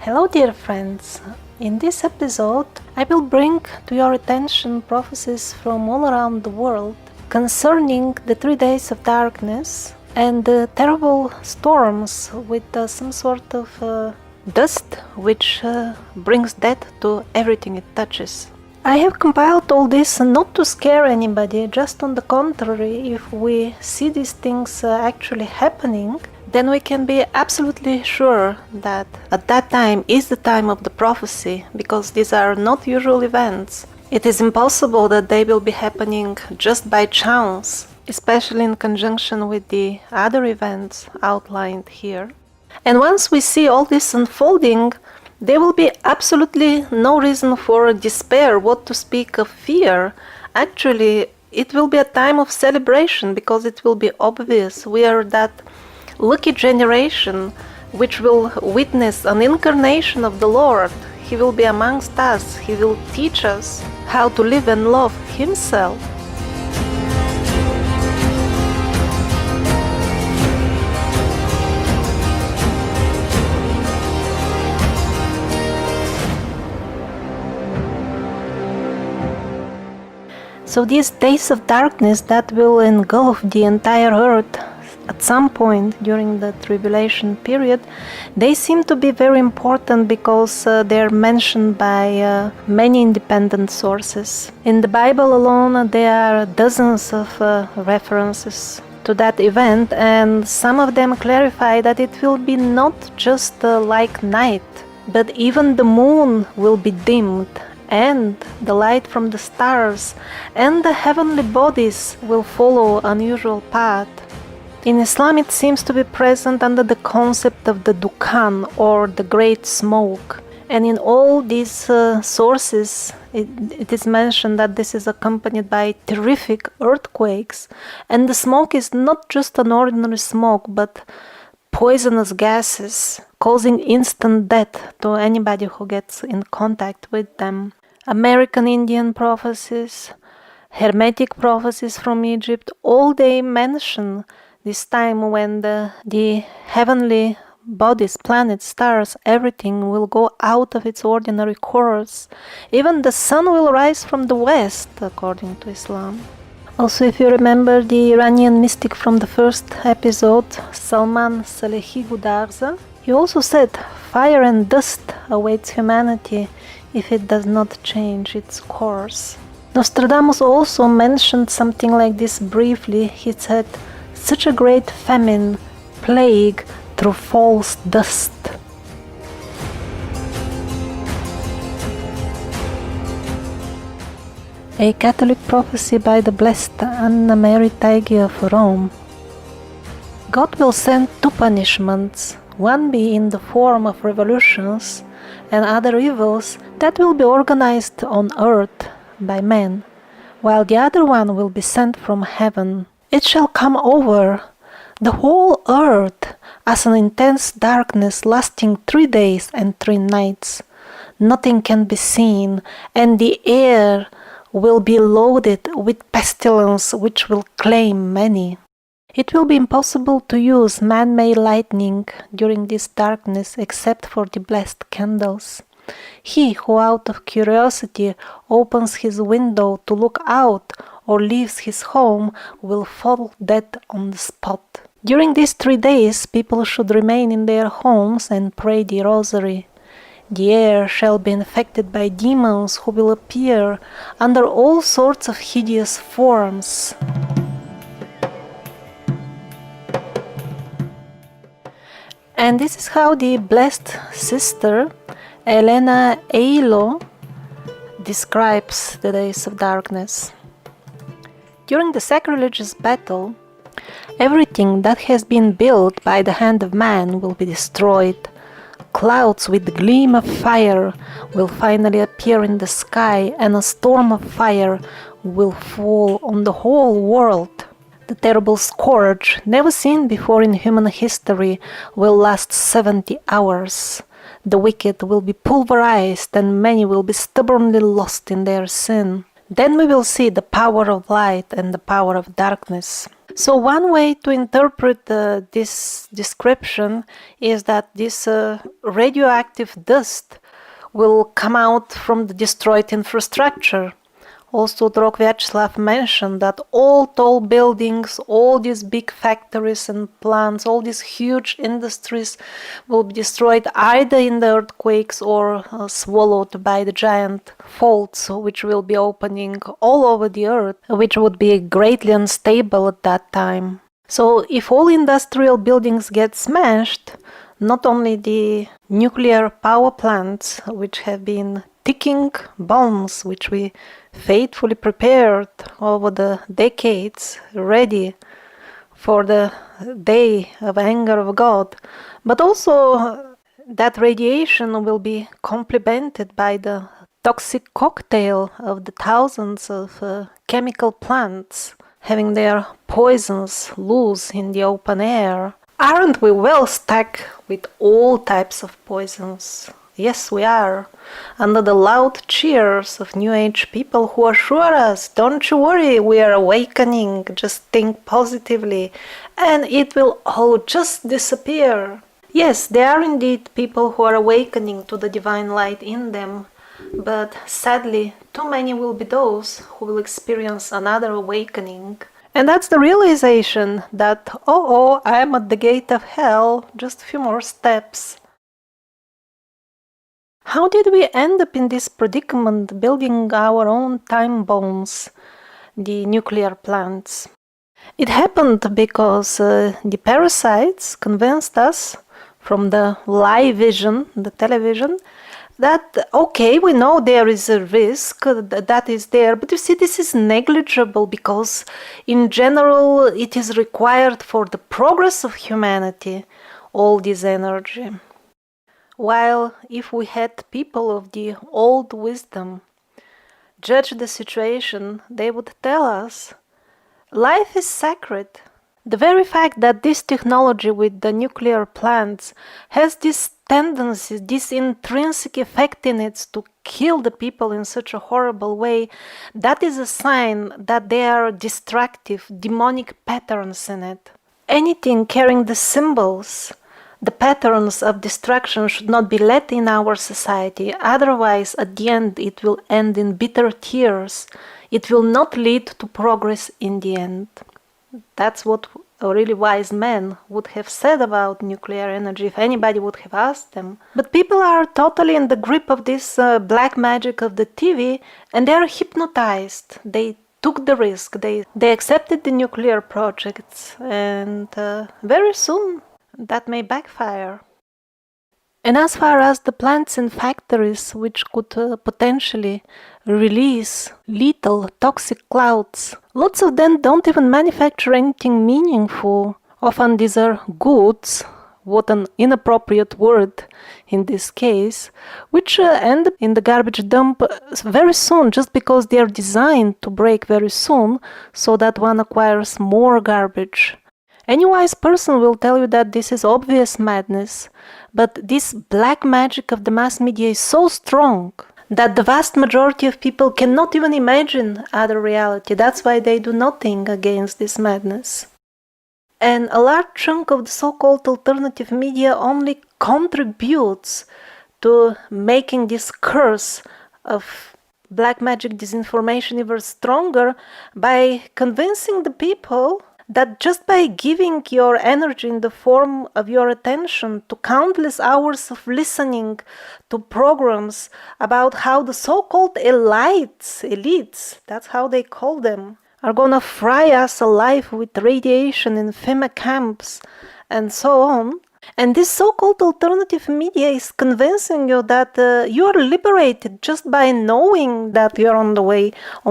Hello dear friends, in this episode I will bring to your attention prophecies from all around the world concerning the 3 days of darkness and the terrible storms with some sort of dust which brings death to everything it touches. I have compiled all this not to scare anybody, just on the contrary, if we see these things actually happening, then we can be absolutely sure that at that time is the time of the prophecy, because these are not usual events. It is impossible that they will be happening just by chance, especially in conjunction with the other events outlined here. And once we see all this unfolding, there will be absolutely no reason for despair, what to speak of fear. Actually, it will be a time of celebration, because it will be obvious we are that lucky generation which will witness an incarnation of the Lord. He will be amongst us. He will teach us how to live and love Himself. So these days of darkness that will engulf the entire earth at some point during the tribulation period, they seem to be very important because they're mentioned by many independent sources. In the Bible alone, there are dozens of references to that event, and some of them clarify that it will be not just like night, but even the moon will be dimmed, and the light from the stars and the heavenly bodies will follow unusual path. In Islam it seems to be present under the concept of the Dukhan, or the great smoke, and in all these sources it is mentioned that this is accompanied by terrific earthquakes, and the smoke is not just an ordinary smoke but poisonous gases, causing instant death to anybody who gets in contact with them. American Indian prophecies, Hermetic prophecies from Egypt, all they mention this time when the heavenly bodies, planets, stars, everything will go out of its ordinary course. Even the sun will rise from the west, according to Islam. Also, if you remember the Iranian mystic from the first episode, Salman Salehi Gudarza, he also said fire and dust awaits humanity if it does not change its course. Nostradamus also mentioned something like this briefly. He said, "Such a great famine, plague through false dust." A Catholic prophecy by the blessed Anna Mary Taigi of Rome. God will send 2 punishments, one be in the form of revolutions and other evils that will be organized on earth by men, while the other one will be sent from heaven. It shall come over the whole earth as an intense darkness lasting 3 days and 3 nights. Nothing can be seen, and the air will be loaded with pestilence which will claim many. It will be impossible to use man-made lightning during this darkness except for the blessed candles. He who out of curiosity opens his window to look out or leaves his home will fall dead on the spot. During these 3 days people should remain in their homes and pray the rosary. The air shall be infected by demons who will appear under all sorts of hideous forms. And this is how the blessed sister Elena Eilo describes the days of darkness. During the sacrilegious battle, everything that has been built by the hand of man will be destroyed. Clouds with the gleam of fire will finally appear in the sky, and a storm of fire will fall on the whole world. The terrible scourge, never seen before in human history, will last 70 hours. The wicked will be pulverized, and many will be stubbornly lost in their sin. Then we will see the power of light and the power of darkness. So one way to interpret this description is that this radioactive dust will come out from the destroyed infrastructure. Also, Drog Vyacheslav mentioned that all tall buildings, all these big factories and plants, all these huge industries will be destroyed either in the earthquakes or swallowed by the giant faults, which will be opening all over the earth, which would be greatly unstable at that time. So, if all industrial buildings get smashed, not only the nuclear power plants, which have been ticking bombs, which we faithfully prepared over the decades, ready for the day of anger of God, but also that radiation will be complemented by the toxic cocktail of the thousands of chemical plants having their poisons loose in the open air. Aren't we well stuck with all types of poisons? Yes, we are, under the loud cheers of New Age people who assure us, don't you worry, we are awakening, just think positively, and it will all just disappear. Yes, there are indeed people who are awakening to the divine light in them, but sadly, too many will be those who will experience another awakening. And that's the realization that, oh, I am at the gate of hell, just a few more steps. How did we end up in this predicament, building our own time bombs, the nuclear plants? It happened because the parasites convinced us from the live vision, the television, that, okay, we know there is a risk that is there, but you see, this is negligible because in general it is required for the progress of humanity, all this energy. While if we had people of the old wisdom judge the situation, they would tell us, life is sacred. The very fact that this technology with the nuclear plants has this tendency, this intrinsic effect in it to kill the people in such a horrible way, that is a sign that there are destructive, demonic patterns in it. Anything carrying the symbols, the patterns of destruction should not be let in our society, otherwise at the end it will end in bitter tears. It will not lead to progress in the end. That's what a really wise man would have said about nuclear energy if anybody would have asked them. But people are totally in the grip of this black magic of the TV, and they are hypnotized. They took the risk, they accepted the nuclear projects, and very soon that may backfire. And as far as the plants in factories which could potentially release lethal toxic clouds, lots of them don't even manufacture anything meaningful. Often these are goods, what an inappropriate word in this case, which end up in the garbage dump very soon, just because they are designed to break very soon, so that one acquires more garbage. Any wise person will tell you that this is obvious madness, but this black magic of the mass media is so strong that the vast majority of people cannot even imagine other reality. That's why they do nothing against this madness. And a large chunk of the so-called alternative media only contributes to making this curse of black magic disinformation even stronger by convincing the people that just by giving your energy in the form of your attention to countless hours of listening to programs about how the so-called elites, that's how they call them, are gonna fry us alive with radiation in FEMA camps and so on. And this so-called alternative media is convincing you that you are liberated just by knowing that you are on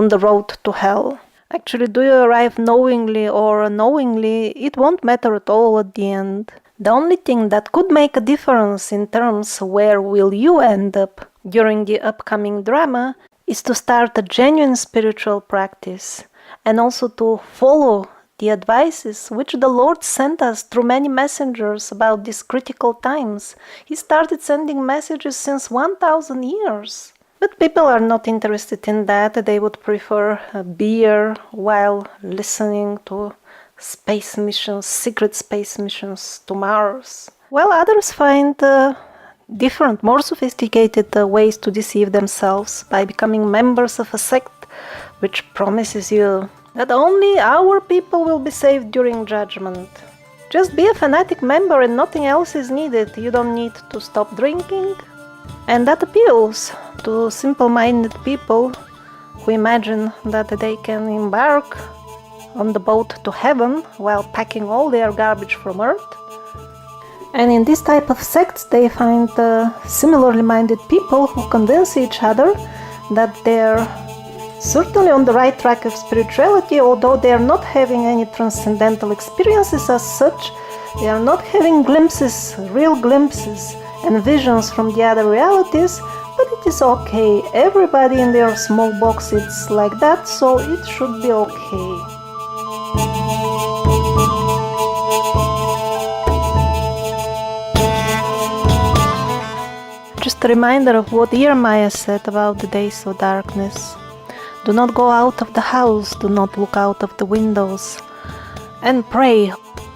the road to hell. Actually, do you arrive knowingly or unknowingly, it won't matter at all at the end. The only thing that could make a difference in terms where will you end up during the upcoming drama is to start a genuine spiritual practice and also to follow the advices which the Lord sent us through many messengers about these critical times. He started sending messages since 1000 years. But people are not interested in that. They would prefer a beer while listening to space missions, secret space missions to Mars. While others find different, more sophisticated ways to deceive themselves by becoming members of a sect which promises you that only our people will be saved during judgment. Just be a fanatic member and nothing else is needed. You don't need to stop drinking. And that appeals to simple-minded people who imagine that they can embark on the boat to heaven while packing all their garbage from Earth. And in this type of sects, they find similarly minded people who convince each other that they're certainly on the right track of spirituality, although they are not having any transcendental experiences as such. They are not having glimpses, real glimpses and visions from the other realities, but it is okay. Everybody in their small box is like that, so it should be okay. Just a reminder of what Jeremiah said about the days of darkness. Do not go out of the house, do not look out of the windows, and pray.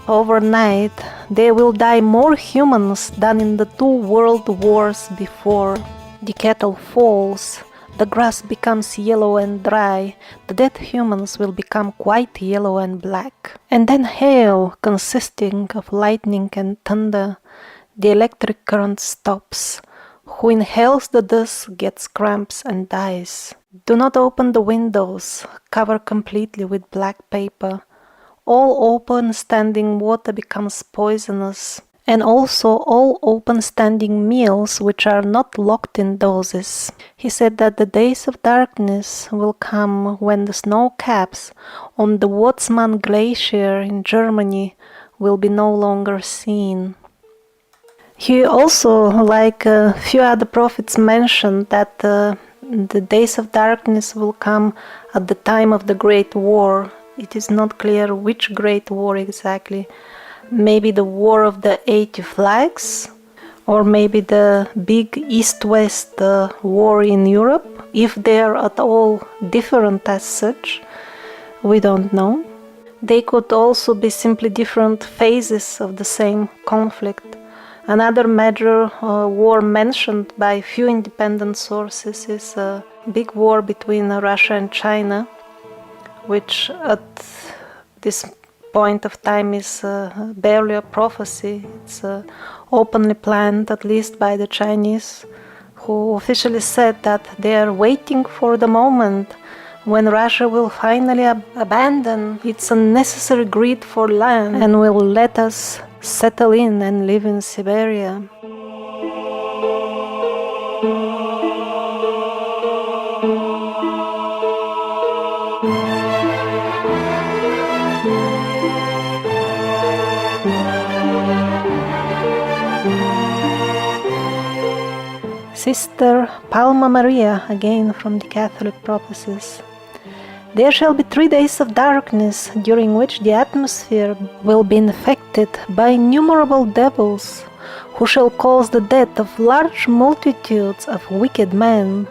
Overnight, there will die more humans than in the 2 world wars before. The cattle falls, the grass becomes yellow and dry, the dead humans will become quite yellow and black. And then hail, consisting of lightning and thunder, the electric current stops. Who inhales the dust gets cramps and dies. Do not open the windows, cover completely with black paper. All open standing water becomes poisonous, and also all open standing meals which are not locked in doses. He said that the days of darkness will come when the snow caps on the Watzmann Glacier in Germany will be no longer seen. He also, like a few other prophets, mentioned that the days of darkness will come at the time of the Great War. It is not clear which Great War exactly. Maybe the War of the 80 Flags, or maybe the big East-West war in Europe. If they are at all different as such, we don't know. They could also be simply different phases of the same conflict. Another major war mentioned by few independent sources is a big war between Russia and China, which at this point of time is barely a prophecy. It's openly planned, at least by the Chinese, who officially said that they are waiting for the moment when Russia will finally abandon its unnecessary greed for land and will let us settle in and live in Siberia. Sister Palma Maria, again from the Catholic Prophecies. There shall be 3 days of darkness, during which the atmosphere will be infected by innumerable devils, who shall cause the death of large multitudes of wicked men.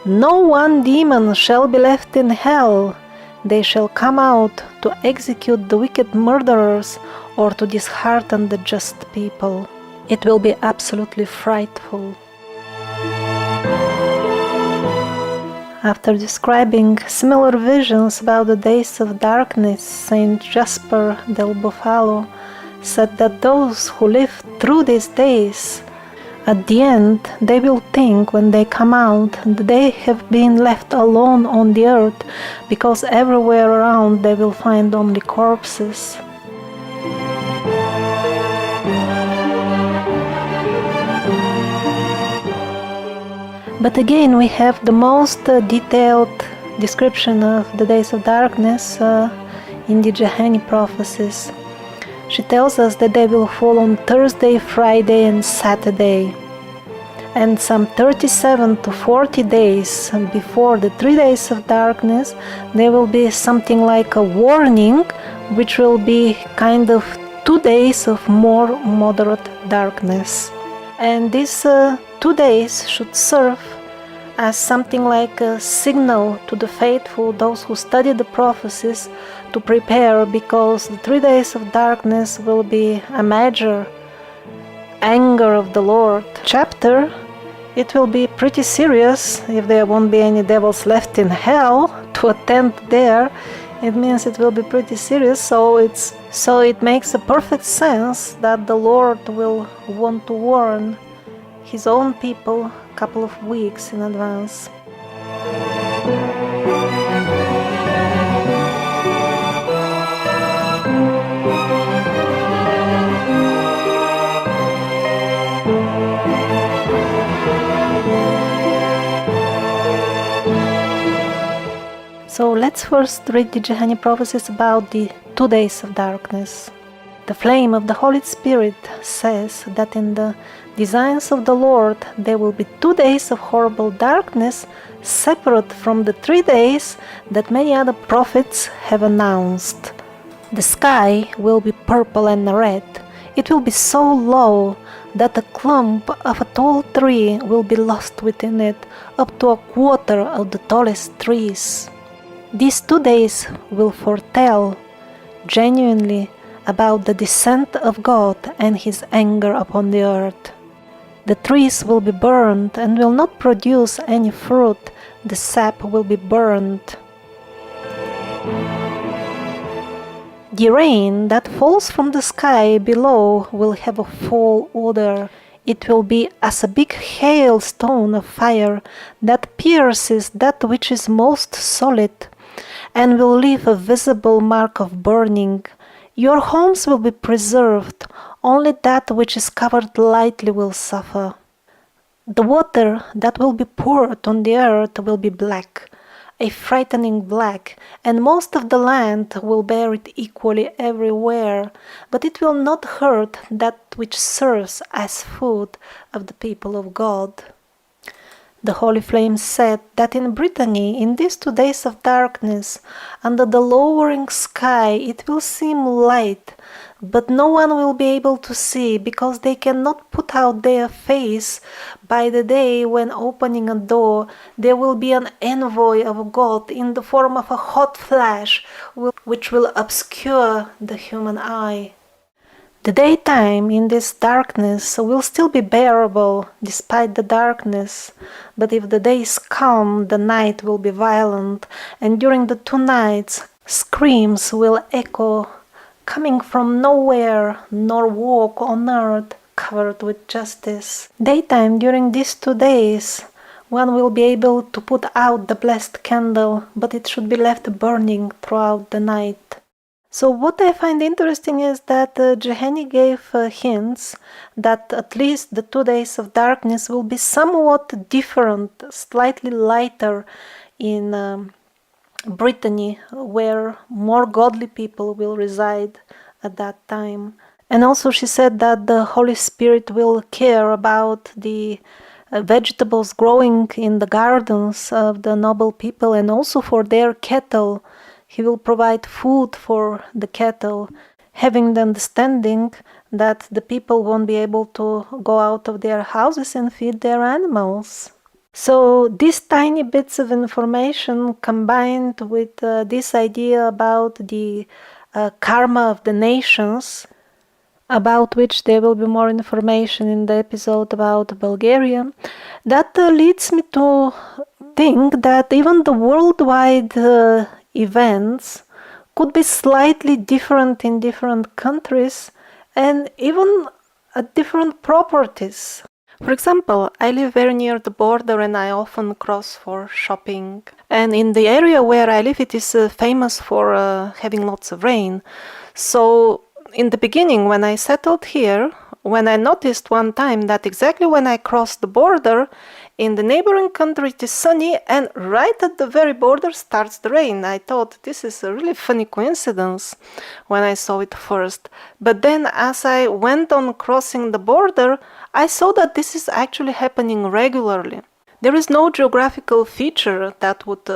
No one demon shall be left in hell. They shall come out to execute the wicked murderers or to dishearten the just people. It will be absolutely frightful. After describing similar visions about the days of darkness, Saint Jasper del Bufalo said that those who live through these days, at the end, they will think when they come out that they have been left alone on the earth, because everywhere around they will find only corpses. But again, we have the most detailed description of the days of darkness in the Jehani prophecies. She tells us that they will fall on Thursday, Friday and Saturday. And some 37 to 40 days before the 3 days of darkness, there will be something like a warning, which will be kind of 2 days of more moderate darkness. And these 2 days should serve as something like a signal to the faithful, those who study the prophecies, to to prepare, because the 3 days of darkness will be a major anger of the Lord chapter. It will be pretty serious if there won't be any devils left in hell to attend there. It means it will be pretty serious, so it makes a perfect sense that the Lord will want to warn his own people a couple of weeks in advance. So let's first read the Johannine prophecies about the 2 days of darkness. The flame of the Holy Spirit says that in the designs of the Lord there will be 2 days of horrible darkness, separate from the 3 days that many other prophets have announced. The sky will be purple and red. It will be so low that a clump of a tall tree will be lost within it, up to a quarter of the tallest trees. These 2 days will foretell genuinely about the descent of God and his anger upon the earth. The trees will be burned and will not produce any fruit. The sap will be burned. The rain that falls from the sky below will have a foul odor. It will be as a big hailstone of fire that pierces that which is most solid, and will leave a visible mark of burning. Your homes will be preserved, only that which is covered lightly will suffer. The water that will be poured on the earth will be black, a frightening black, and most of the land will bear it equally everywhere, but it will not hurt that which serves as food of the people of God. The Holy Flame said that in Brittany, in these 2 days of darkness, under the lowering sky, it will seem light, but no one will be able to see, because they cannot put out their face by the day when, opening a door, there will be an envoy of God in the form of a hot flash, which will obscure the human eye. The daytime in this darkness will still be bearable despite the darkness, but if the day is calm, the night will be violent, and during the 2 nights screams will echo, coming from nowhere, nor walk on earth covered with justice. Daytime during these 2 days, one will be able to put out the blessed candle, but it should be left burning throughout the night. So what I find interesting is that Johannine gave hints that at least the 2 days of darkness will be somewhat different, slightly lighter in Brittany, where more godly people will reside at that time. And also she said that the Holy Spirit will care about the vegetables growing in the gardens of the noble people, and also for their cattle. He will provide food for the cattle, having the understanding that the people won't be able to go out of their houses and feed their animals. So these tiny bits of information combined with this idea about the karma of the nations, about which there will be more information in the episode about Bulgaria, that leads me to think that even the worldwide events could be slightly different in different countries and even at different properties. For example, I live very near the border and I often cross for shopping. And in the area where I live, it is famous for having lots of rain. So in the beginning, when I settled here, when I noticed one time that exactly when I crossed the border, in the neighboring country it is sunny, and right at the very border starts the rain. I thought this is a really funny coincidence when I saw it first. But then as I went on crossing the border, I saw that this is actually happening regularly. There is no geographical feature that would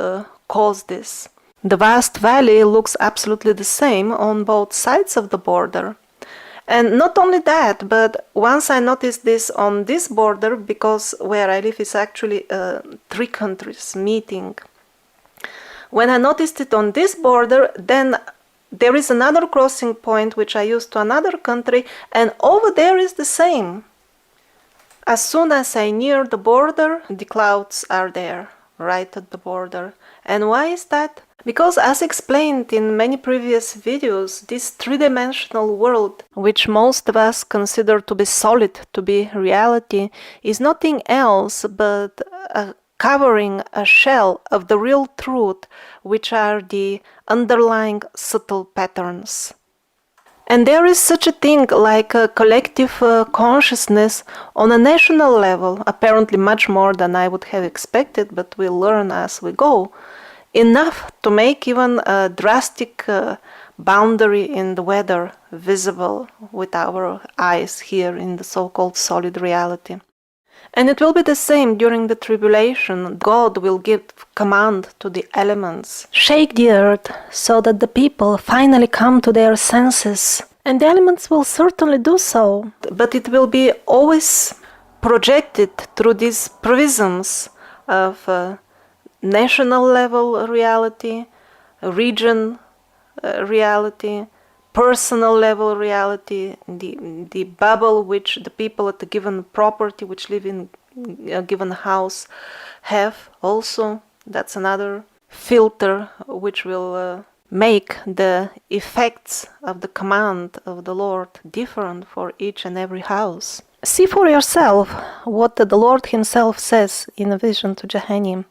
cause this. The vast valley looks absolutely the same on both sides of the border. And not only that, but once I noticed this on this border, because where I live is actually 3 countries meeting. When I noticed it on this border, then there is another crossing point which I use to another country, and over there is the same. As soon as I near the border, the clouds are there, right at the border. And why is that? Because as explained in many previous videos, this three-dimensional world, which most of us consider to be solid, to be reality, is nothing else but covering a shell of the real truth, which are the underlying subtle patterns. And there is such a thing like a collective consciousness on a national level, apparently much more than I would have expected, but we'll learn as we go. Enough to make even a drastic boundary in the weather visible with our eyes here in the so-called solid reality. And it will be the same during the tribulation. God will give command to the elements. Shake the earth so that the people finally come to their senses. And the elements will certainly do so. But it will be always projected through these prisms of national level reality, region reality, personal level reality, the bubble which the people at a given property which live in a given house have also. That's another filter which will make the effects of the command of the Lord different for each and every house. See for yourself what the Lord himself says in a vision to Gehenna.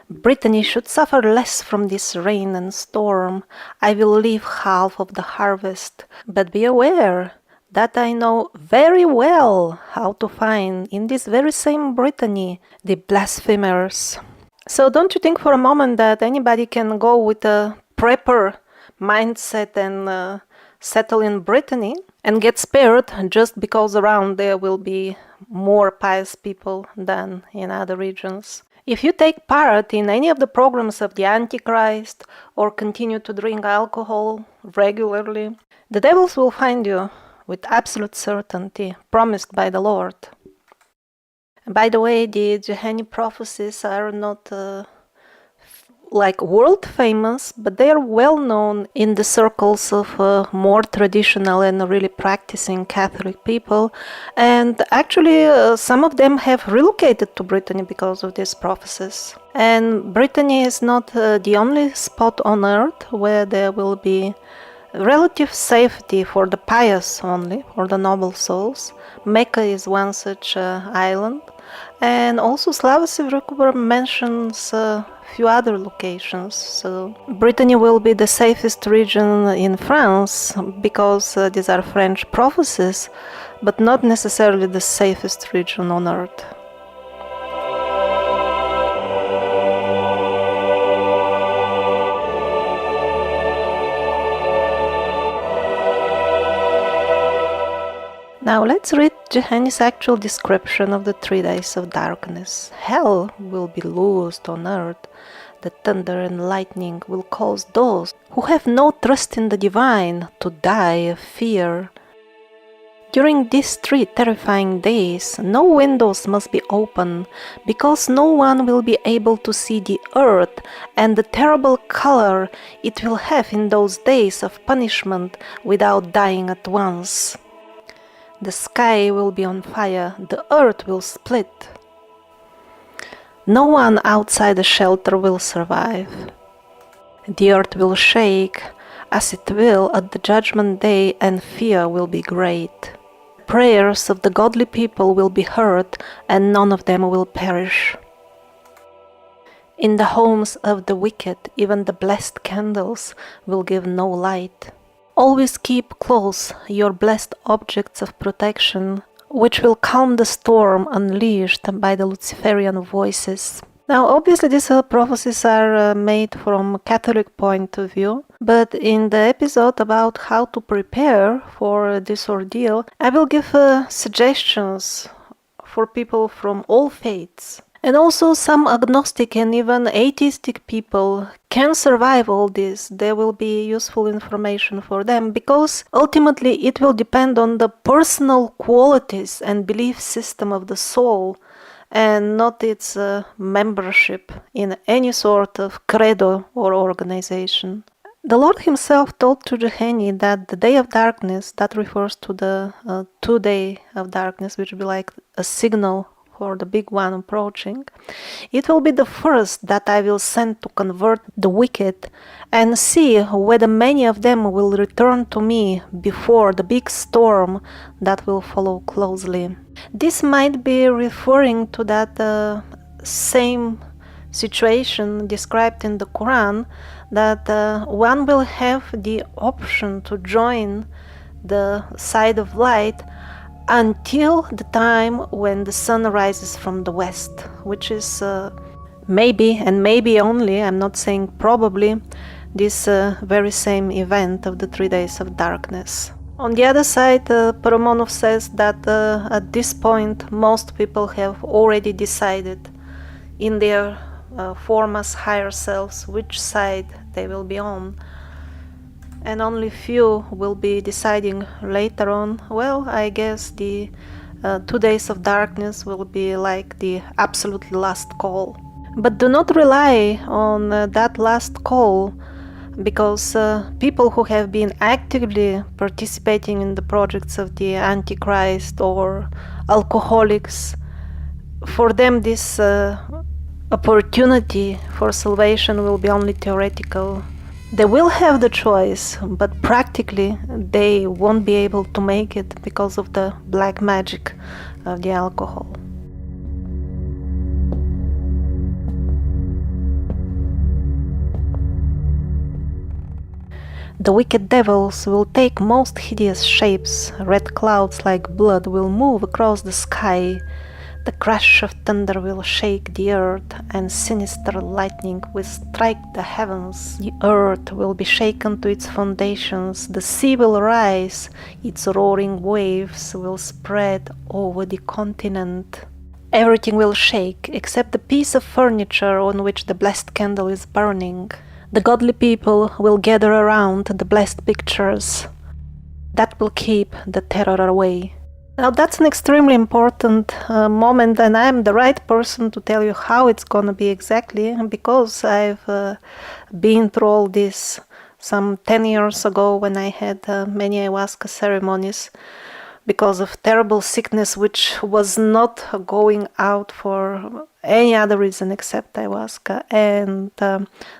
Brittany should suffer less from this rain and storm. I will leave half of the harvest. But be aware that I know very well how to find in this very same Brittany the blasphemers. So don't you think for a moment that anybody can go with a prepper mindset and settle in Brittany and get spared just because around there will be more pious people than in other regions. If you take part in any of the programs of the Antichrist or continue to drink alcohol regularly, the devils will find you with absolute certainty, promised by the Lord. By the way, the Gehenna prophecies are not like world famous, but they are well known in the circles of more traditional and really practicing Catholic people. And actually, some of them have relocated to Brittany because of these prophecies. And Brittany is not the only spot on earth where there will be relative safety for the pious only, for the noble souls. Mecca is one such island. And also Slava mentions few other locations. So Brittany will be the safest region in France because these are French prophecies, but not necessarily the safest region on earth. Now let's read Gehenna's actual description of the 3 days of darkness. Hell will be loosed on earth. The thunder and lightning will cause those who have no trust in the divine to die of fear. During these 3 terrifying days, no windows must be open, because no one will be able to see the earth and the terrible color it will have in those days of punishment without dying at once. The sky will be on fire, the earth will split. No one outside the shelter will survive. The earth will shake, as it will at the judgment day, and fear will be great. Prayers of the godly people will be heard, and none of them will perish. In the homes of the wicked, even the blessed candles will give no light. Always keep close your blessed objects of protection, which will calm the storm unleashed by the Luciferian voices. Now, obviously, these prophecies are made from a Catholic point of view, but in the episode about how to prepare for this ordeal, I will give suggestions for people from all faiths. And also some agnostic and even atheistic people can survive all this. There will be useful information for them, because ultimately it will depend on the personal qualities and belief system of the soul, and not its membership in any sort of credo or organization. The Lord himself told to Gehenna that the day of darkness, that refers to the 2 day of darkness, which will be like a signal for the big one approaching, it will be the first that I will send to convert the wicked and see whether many of them will return to me before the big storm that will follow closely. This might be referring to that same situation described in the Quran, that one will have the option to join the side of light until the time when the sun rises from the west, which is maybe, and maybe only, I'm not saying probably, this very same event of the 3 days of darkness. On the other side, Paramonov says that at this point most people have already decided in their formless higher selves which side they will be on, and only few will be deciding later on. Well, I guess the 2 days of darkness will be like the absolutely last call. But do not rely on that last call, because people who have been actively participating in the projects of the Antichrist or alcoholics, for them this opportunity for salvation will be only theoretical. They will have the choice, but practically they won't be able to make it because of the black magic of the alcohol. The wicked devils will take most hideous shapes. Red clouds like blood will move across the sky. The crash of thunder will shake the earth, and sinister lightning will strike the heavens. The earth will be shaken to its foundations, the sea will rise, its roaring waves will spread over the continent. Everything will shake, except the piece of furniture on which the blessed candle is burning. The godly people will gather around the blessed pictures. That will keep the terror away. Now that's an extremely important moment, and I'm the right person to tell you how it's gonna be exactly, because I've been through all this some 10 years ago when I had many ayahuasca ceremonies because of terrible sickness which was not going out for any other reason except ayahuasca, and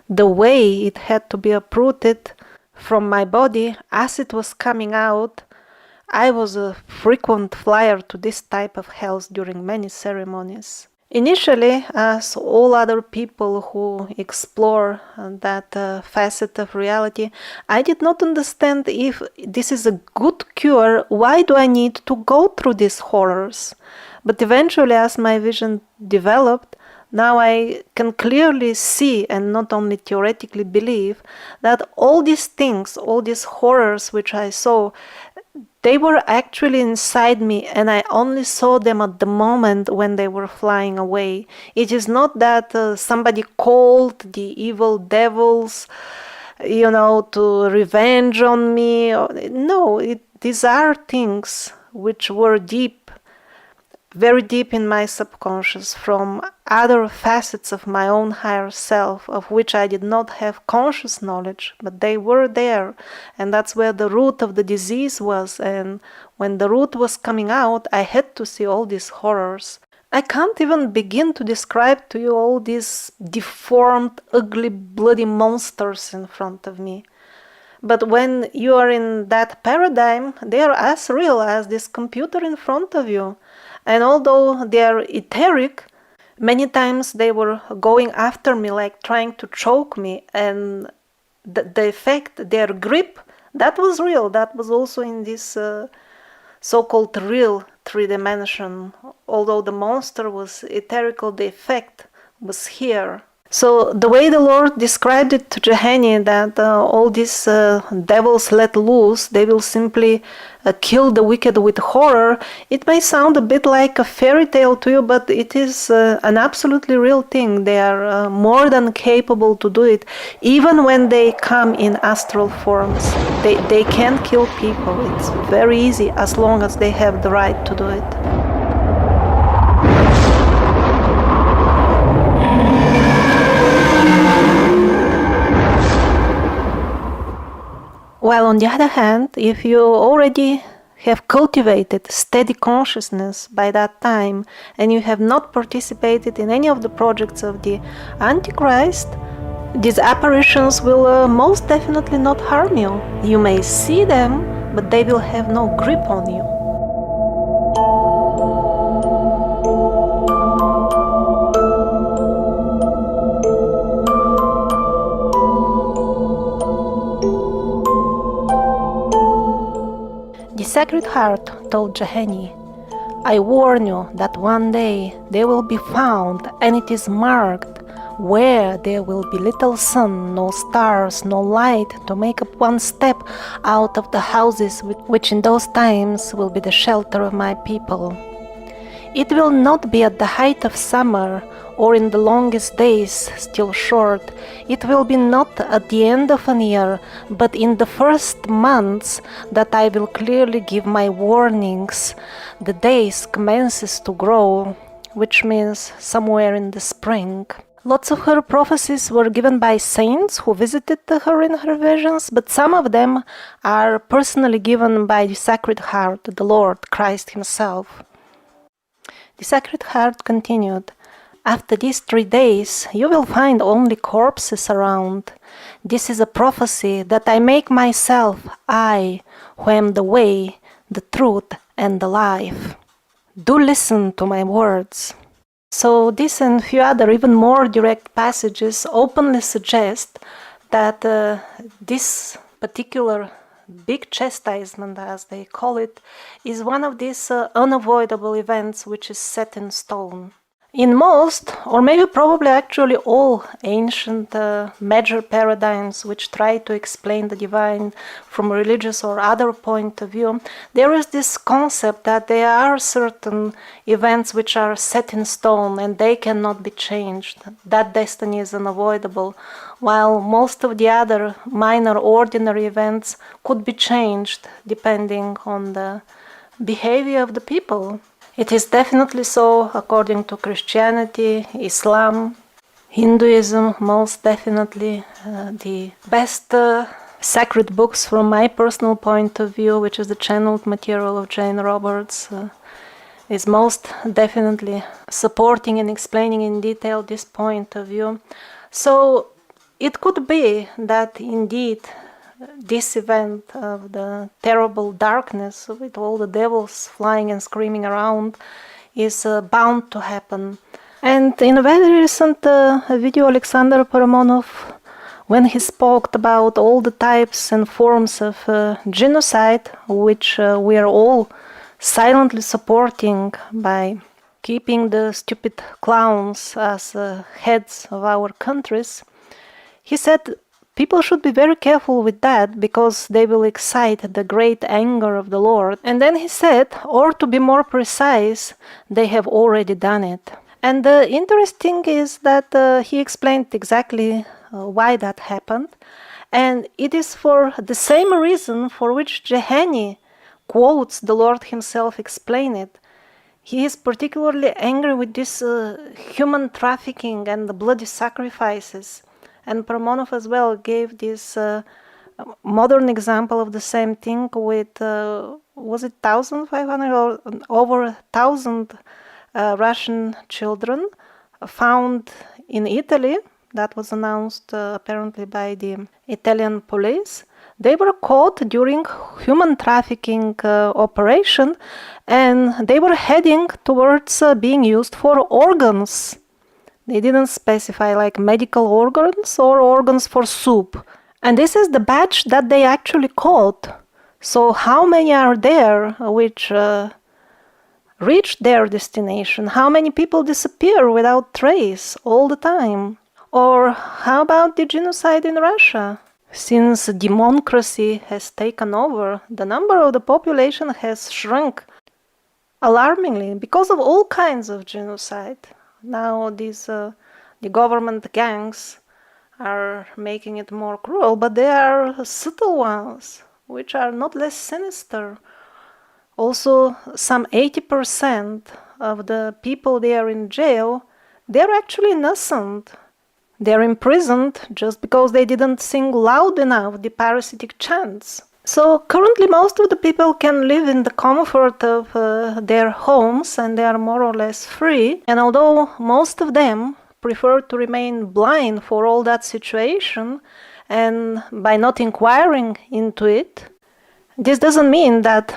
the way it had to be uprooted from my body as it was coming out. I was a frequent flyer to this type of hells during many ceremonies. Initially, as all other people who explore that facet of reality, I did not understand if this is a good cure. Why do I need to go through these horrors? But eventually, as my vision developed, now I can clearly see, and not only theoretically believe, that all these things, all these horrors which I saw, they were actually inside me, and I only saw them at the moment when they were flying away. It is not that somebody called the evil devils, to revenge on me. No, these are things which were deep, very deep in my subconscious, from other facets of my own higher self, of which I did not have conscious knowledge, but they were there, and that's where the root of the disease was. And when the root was coming out, I had to see all these horrors. I can't even begin to describe to you all these deformed, ugly, bloody monsters in front of me. But when you are in that paradigm, they are as real as this computer in front of you. And although they are etheric, many times they were going after me, like trying to choke me. And the effect, their grip, that was real. That was also in this so-called real 3D. Although the monster was etherical, the effect was here. So the way the Lord described it to Gehenna, that all these devils let loose, they will simply kill the wicked with horror, it may sound a bit like a fairy tale to you, but it is an absolutely real thing. They are more than capable to do it, even when they come in astral forms. They can kill people. It's very easy as long as they have the right to do it. While on the other hand, if you already have cultivated steady consciousness by that time and you have not participated in any of the projects of the Antichrist, these apparitions will most definitely not harm you. You may see them, but they will have no grip on you. The Sacred Heart told Gehenny, I warn you that one day they will be found, and it is marked, where there will be little sun, no stars, no light, to make up one step out of the houses which in those times will be the shelter of my people. It will not be at the height of summer, or in the longest days still short. It will be not at the end of an year, but in the first months that I will clearly give my warnings. The days commences to grow, which means somewhere in the spring. Lots of her prophecies were given by saints who visited her in her visions, but some of them are personally given by the Sacred Heart, the Lord, Christ Himself. The Sacred Heart continued, After these 3 days you will find only corpses around. This is a prophecy that I make myself, I, who am the way, the truth, and the life. Do listen to my words. So this and few other even more direct passages openly suggest that this particular big chastisement, as they call it, is one of these unavoidable events which is set in stone. In most, or maybe probably actually all ancient major paradigms which try to explain the divine from a religious or other point of view, there is this concept that there are certain events which are set in stone and they cannot be changed. That destiny is unavoidable, while most of the other minor ordinary events could be changed depending on the behavior of the people. It is definitely so according to Christianity, Islam, Hinduism, most definitely. The best sacred books from my personal point of view, which is the channeled material of Jane Roberts, is most definitely supporting and explaining in detail this point of view. So it could be that indeed this event of the terrible darkness with all the devils flying and screaming around is bound to happen. And in a very recent video, Alexander Paramonov, when he spoke about all the types and forms of genocide, which we are all silently supporting by keeping the stupid clowns as heads of our countries, he said people should be very careful with that because they will excite the great anger of the Lord. And then he said, or to be more precise, they have already done it. And interesting is that he explained exactly why that happened. And it is for the same reason for which Gehenny quotes the Lord himself explain it. He is particularly angry with this human trafficking and the bloody sacrifices. And Paramonov as well gave this modern example of the same thing with, was it 1,500 or over 1,000 Russian children found in Italy. That was announced apparently by the Italian police. They were caught during human trafficking operation, and they were heading towards being used for organs. They didn't specify like medical organs or organs for soup. And this is the batch that they actually caught. So how many are there which reached their destination? How many people disappear without trace all the time? Or how about the genocide in Russia? Since democracy has taken over, the number of the population has shrunk alarmingly because of all kinds of genocide. Now the government gangs are making it more cruel, but they are subtle ones, which are not less sinister. Also, some 80% of the people there in jail, they're actually innocent. They're imprisoned just because they didn't sing loud enough the parasitic chants. So currently most of the people can live in the comfort of their homes and they are more or less free. And although most of them prefer to remain blind for all that situation and by not inquiring into it, this doesn't mean that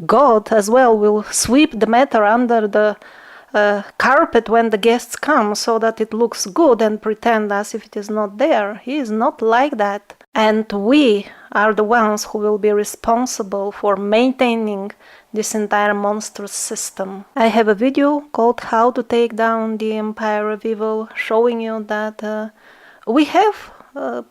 God as well will sweep the matter under the carpet when the guests come so that it looks good and pretend as if it is not there. He is not like that. And we are the ones who will be responsible for maintaining this entire monstrous system. I have a video called How to Take Down the Empire of Evil, showing you that we have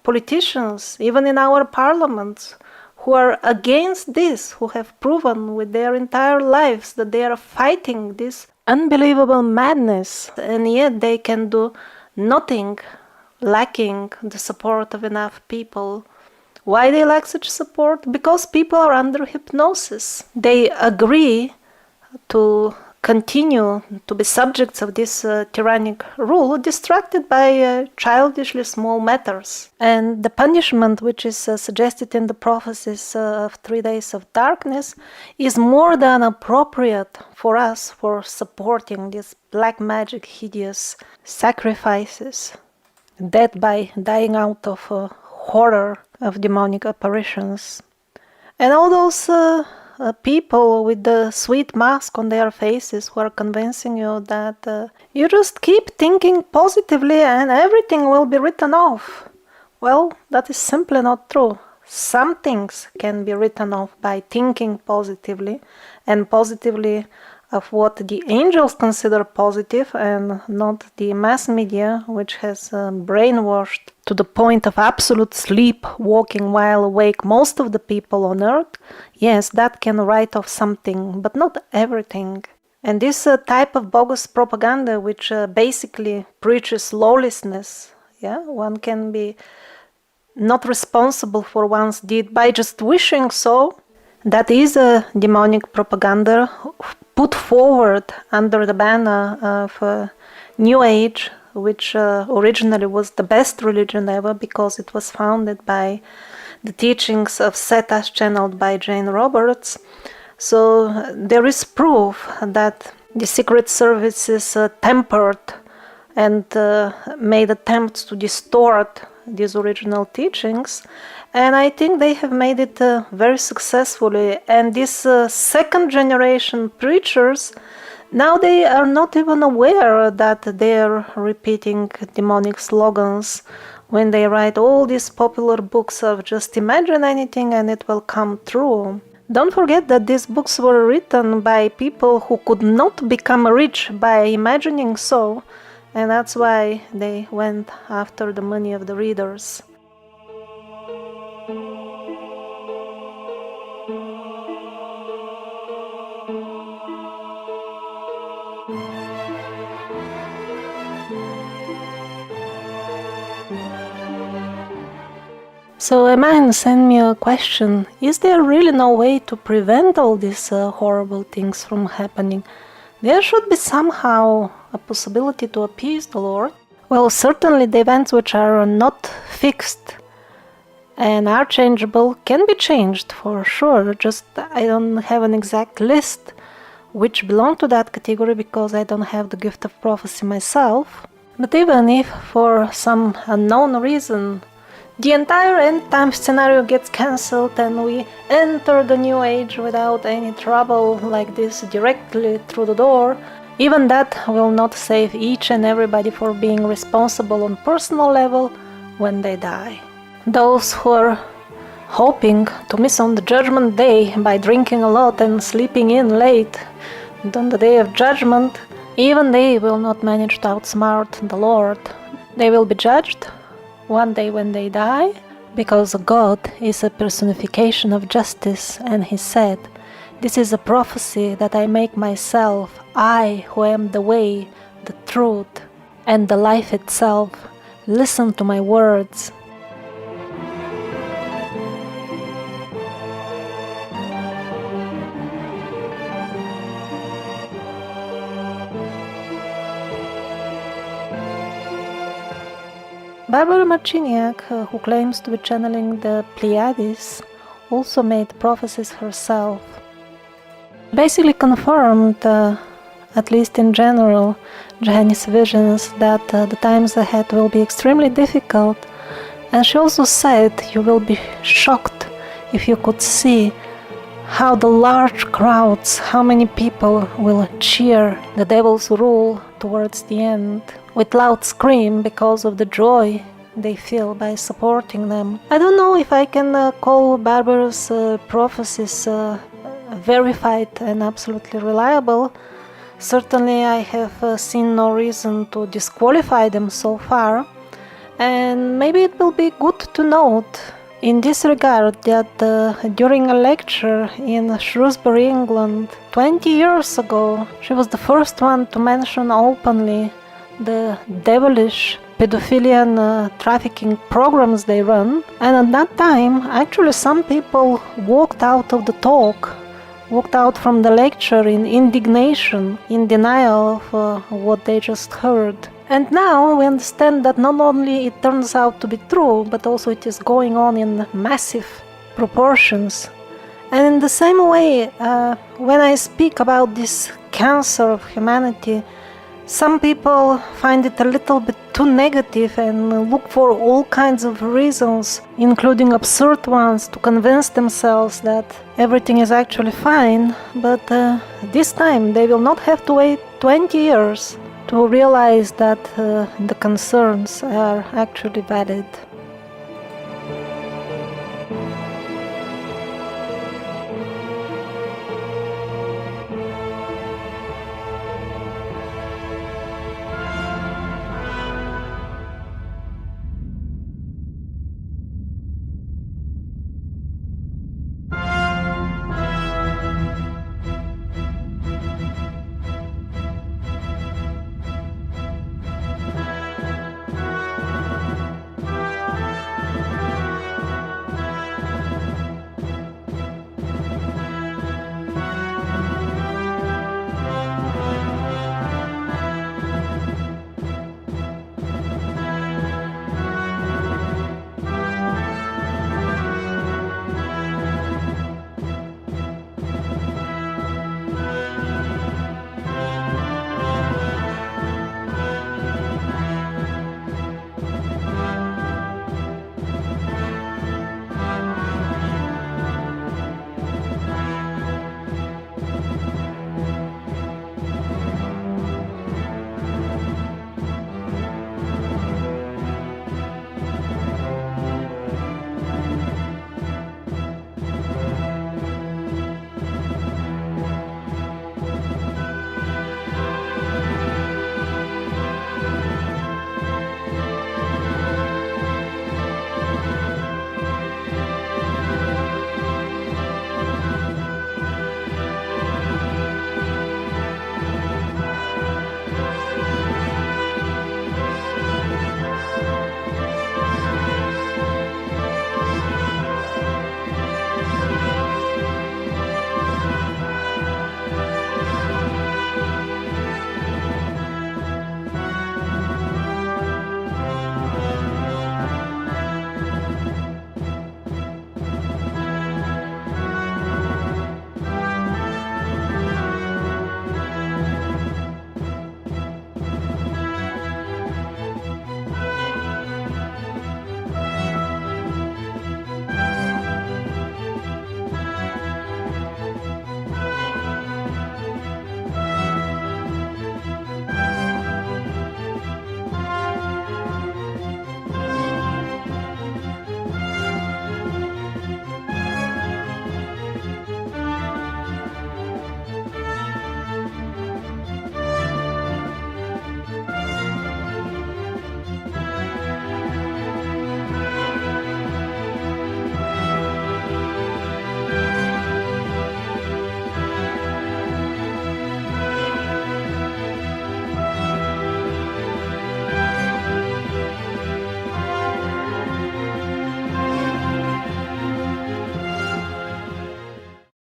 politicians, even in our parliaments, who are against this, who have proven with their entire lives that they are fighting this unbelievable madness, and yet they can do nothing, lacking the support of enough people. Why they lack such support? Because people are under hypnosis. They agree to continue to be subjects of this tyrannic rule, distracted by childishly small matters. And the punishment which is suggested in the prophecies of 3 days of darkness is more than appropriate for us for supporting these black magic hideous sacrifices, death by dying out of horror of demonic apparitions. And all those people with the sweet mask on their faces who are convincing you that you just keep thinking positively and everything will be written off. Well, that is simply not true. Some things can be written off by thinking positively, and positively of what the angels consider positive and not the mass media, which has brainwashed to the point of absolute sleep, walking while awake most of the people on earth. Yes, that can write off something, but not everything. And this type of bogus propaganda, which basically preaches lawlessness, one can be not responsible for one's deed by just wishing so. That is a demonic propaganda put forward under the banner of New Age, which originally was the best religion ever because it was founded by the teachings of Seth as channeled by Jane Roberts. So there is proof that the secret services tempered and made attempts to distort these original teachings, and I think they have made it very successfully. And these second generation preachers, now they are not even aware that they are repeating demonic slogans when they write all these popular books of just imagine anything and it will come true. Don't forget that these books were written by people who could not become rich by imagining so, and that's why they went after the money of the readers. So a man sent me a question: is there really no way to prevent all these horrible things from happening? There should be somehow a possibility to appease the Lord. Well, certainly the events which are not fixed and are changeable can be changed for sure. Just I don't have an exact list which belong to that category because I don't have the gift of prophecy myself. But even if for some unknown reason the entire end time scenario gets cancelled and we enter the new age without any trouble like this directly through the door, even that will not save each and everybody for being responsible on personal level when they die. Those who are hoping to miss on the judgment day by drinking a lot and sleeping in late, and on the day of judgment, even they will not manage to outsmart the Lord. They will be judged one day when they die, because God is a personification of justice, and He said, "This is a prophecy that I make myself, I who am the way, the truth, and the life itself. Listen to my words." Barbara Marciniak, who claims to be channeling the Pleiades, also made prophecies herself. Basically confirmed, at least in general, Janie's visions that the times ahead will be extremely difficult, and she also said you will be shocked if you could see how the large crowds, how many people will cheer the devil's rule towards the end with loud scream because of the joy they feel by supporting them. I don't know if I can call Barbara's prophecies verified and absolutely reliable. Certainly I have seen no reason to disqualify them so far, and maybe it will be good to note in this regard that during a lecture in Shrewsbury, England, 20 years ago, she was the first one to mention openly the devilish pedophilia and trafficking programs they run, and at that time actually some people walked out of the talk, walked out from the lecture in indignation, in denial of what they just heard. And now we understand that not only it turns out to be true, but also it is going on in massive proportions. And in the same way, when I speak about this cancer of humanity, some people find it a little bit too negative and look for all kinds of reasons, including absurd ones, to convince themselves that everything is actually fine. But this time they will not have to wait 20 years to realize that the concerns are actually valid.